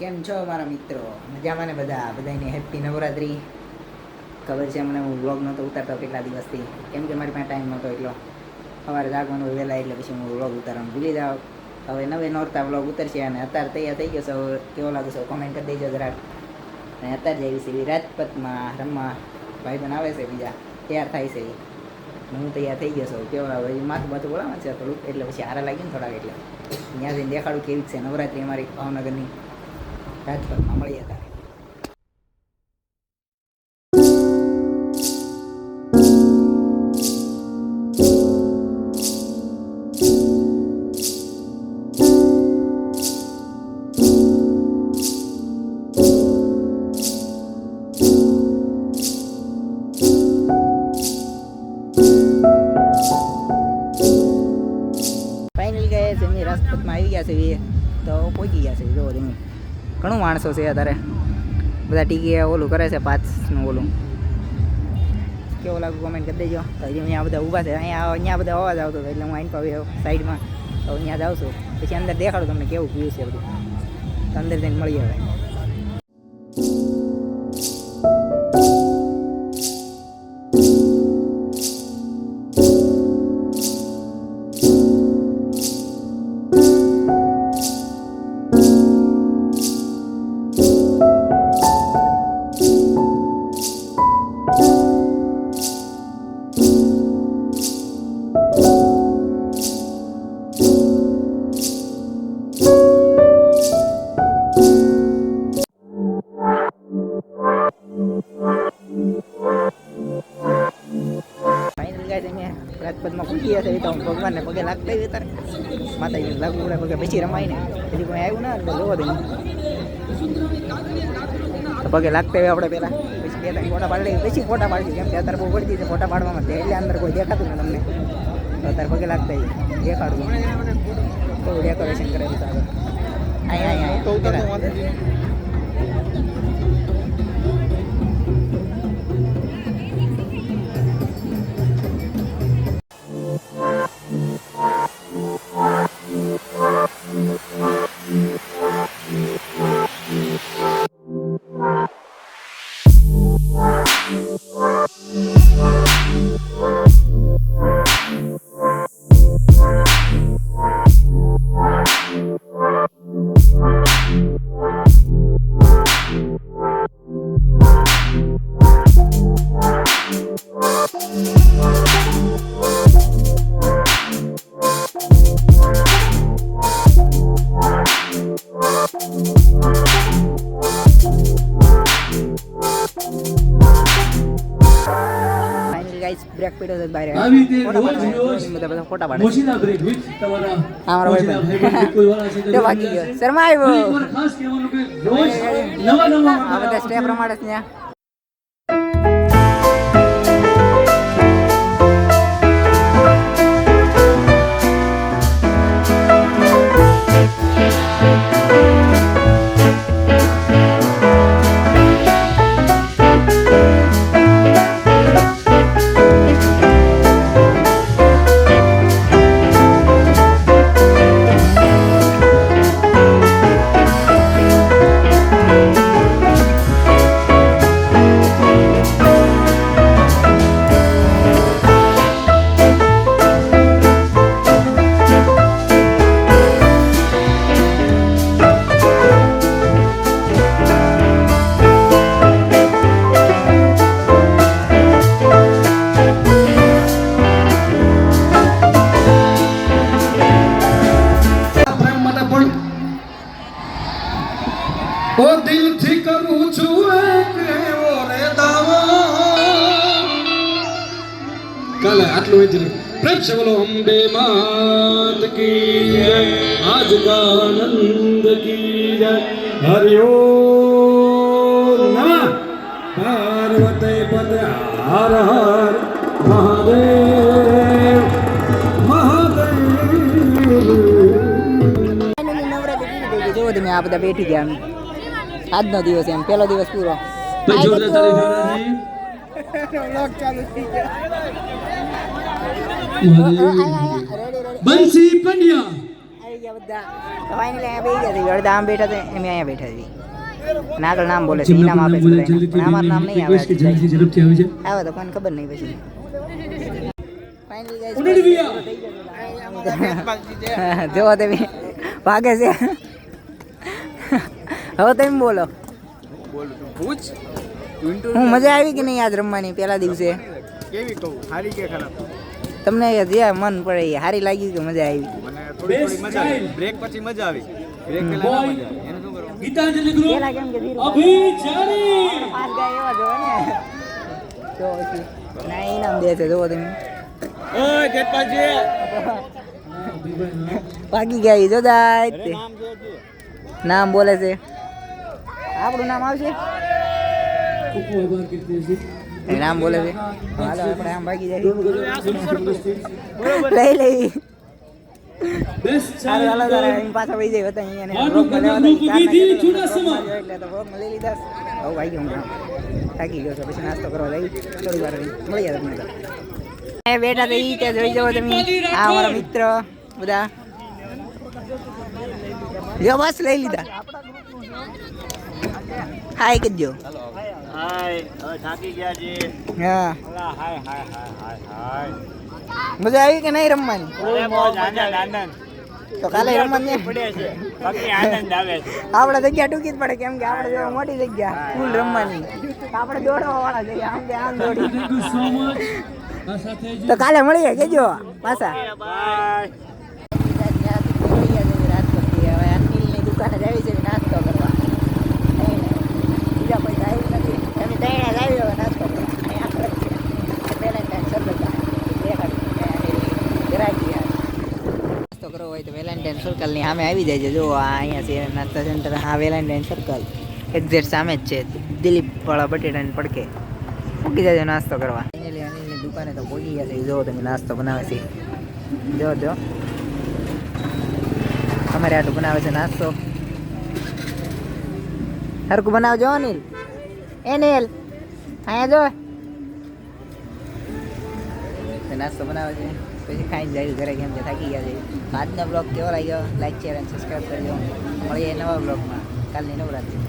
કેમ છો મારા મિત્રો? મજામાં ને બધાને હેપી નવરાત્રી. ખબર છે મને હું વ્લોગ નહોતો ઉતારતો કેટલા દિવસથી, કેમ કે મારી પાસે ટાઈમ નહોતો એટલો. સવારે જાગવાનું વહેલા એટલે પછી હું વ્લોગ ઉતારવાનું ભૂલી જાઉં. હવે નવે નોરતા વ્લોગ ઉતરશે અને અત્યારે તૈયાર થઈ ગયો છો. કેવો લાગે છે કોમેન્ટ કરી દેજો જરાક. અને અત્યારે જઈએ છીએ રાજપથમાં રમવા. ભાઈબંધ આવે છે બીજા, તૈયાર થાય છે. હું તૈયાર થઈ ગયો છું. કેવો લાગે માથું બાથું બોલાવે છે થોડુંક, એટલે પછી હારા લાગી ને થોડાક, એટલે ત્યાં જઈને દેખાડું કેવી છે નવરાત્રી અમારી ભાવનગરની. રાજકોટમાં મળીએ હતા. ફાઇનલ ગયા છે એમની રાજકોટમાં આવી ગયા છે તો પહોંચી ગયા છે. જો તમે ઘણું માણસો છે અત્યારે, બધા ટીકી ઓલું કરે છે પાછનું ઓલું. કેવું લાગુ કોમેન્ટ કરી દેજો. તો અહીંયા બધા ઊભા છે, અહીંયા બધા અવાજ આવતો હતો એટલે હું આઈન પાવી સાઈડમાં. તો અહીંયા જાઉં છું, પછી અંદર દેખાડું તમને કેવું વ્યૂ છે બધું. તો અંદર જઈને મળીએ હવે. રાજપથમાં પૂછી હશે તો ભગવાનને પગે લાગતા હોય તારે માતાજીને લાગુ પડે પગે, પછી રમાય ને. પછી કોઈ આવ્યું ના અંદર જોવો દે તો પગે લાગતા હોય આપણે પહેલાં, પછી બે ત્રણ ફોટા પાડી લઈએ, પછી ફોટા પાડીશું. કેમ કે અત્યારે બહુ પડતી છે ફોટા પાડવામાં, એટલે અંદર કોઈ દેખાતું ને તમને. તો અત્યારે પગે લાગતા હોય દેખાડવું થોડું ડેકોરેશન કરેલું છે આગળ. અહીંયા બ્રેક પડ્યો છે બહાર. બધા ફોટા પાડે. બાકી ગયો શર્મા આવ્યો. આ બધા સ્ટેપ રમાડે છે ત્યાં. દિલથી કરું છું કેવો રે દાવો. કાલે આટલું જ પ્રેમ છે બોલો અંબે માત કી જય, આજ આનંદ કી જય. હરિઓ નમઃ પાર્વતી પતે હર હર મહાદેવ મહાદેવ. જોવો તમે આ બધા બેઠી ગયા. આજનો દિવસ એમ પહેલો દિવસ પૂરો. બંસી પંડ્યા ગયા બધા ફાઇનલી અહીંયા બેસી ગયા છે અડધા આમ બેઠા છે એમ અહીંયા બેઠા છે અને આગળ નામ બોલે છે ઇનામ આપે છે બધાને. પણ અમારું નામ નહીં આવે જલ્દી ઝડપથી આવી જાય આવે તો કોઈને ખબર નહીં પછી ફાઇનલી જોવો તમે ભાગે છે હવે તમે બોલો હું મજા આવી કે નહીં આજ રમવાની પહેલા દિવસે કેવી કહું સારી કે ખરાબ તમને જે મન પડે એ સારી લાગી કે મજા આવી મને થોડી મજા આવી બ્રેક પછી મજા આવી બ્રેક પહેલા ના મજા આવી એનું શું કરવાનું ગીતાંજલિ ગ્રુપ પેલા કેમ કે ધીરું અભિચારી પાંચ ગાય એવા જોવે ને તો પછી ના ઇનામ દે છે જોવો તમે ઓય જેઠપાલજી ભાગી ગયા જો દાય તે નામ જોજો નામ બોલે છે આપણું નામ આવશે ખૂબ આભાર કીર્તિ છે એ નામ બોલે છે હાલો આપણે આમ ભાગી જાય લઈ લઈ બેસ્ટ સારું હાલો તારે અહીં પાછા વહી જાય હતા અહીંયા આ રોગમાં લેવા ગ્રુપ હતા વિધિ ચુડાસમા. એટલે તો રોગમાં લઈ લીધા હવે ભાઈ ગયો હમણાં થાકી ગયો છે પછી નાસ્તો કરવા જઈ થોડી વાર રહી મળી જાય તમને એ બેઠા તો ઈ ત્યાં જોઈ જાઓ તમે આ અમારા મિત્ર બધા જો બસ લઈ લીધા હાય કહેજો હાય હવે થાકી ગયા છે હા હાય હાય હાય હાય હાય મજા આવી કે નહીં રમવાની અરે મોજ આનંદ આનંદ તો કાલે રમવાની પડે છે બાકી આનંદ આવે છે આપણે જગ્યા ટૂંકી જ પડે કેમ કે આપણે જો મોટી જગ્યા ફૂલ રમવાની આપણે દોડવા વાળા જઈએ આમ કે આમ દોડી થેન્ક યુ સો મચ આ સાથે જ તો કાલે મળીએ કેજો પાછા બાય હવે અનિલની દુકાને જાવી છે નાસ્તો કરવા બીજા કોઈ જાય નથી તમે તૈયાર આવી હવે નાસ્તો કરવા વેલેન્ટાઇન નાસ્તો કરવો હોય તો વેલેન્ટાઇન સર્કલની સામે આવી જાય છે જો આ અહીંયા છે નાસ્તા સેન્ટર હા વેલેન્ટાઇન સર્કલ એક્ઝેક્ટ સામે જ છે દિલીપ વાળા બટેટાની પડકે મૂકી જાય નાસ્તો કરવા ફાઇનલી અનિલની દુકાને તો પહોંચી ગયા છે જો તમે નાસ્તો બનાવે છે જો અમારે આટલું બનાવે છે નાસ્તો હરકું બનાવજો અનિલ એનિલ અહીંયા જો નાસ્તો બનાવે છે પછી ખાઈને જાય ઘરે કેમ કે થાકી ગયા છે આજનો બ્લોગ કેવો લાગ્યો લાઈક શેર અને સબસ્ક્રાઈબ કરજો મળીએ નવા બ્લોગમાં કાલની નવરાત્રી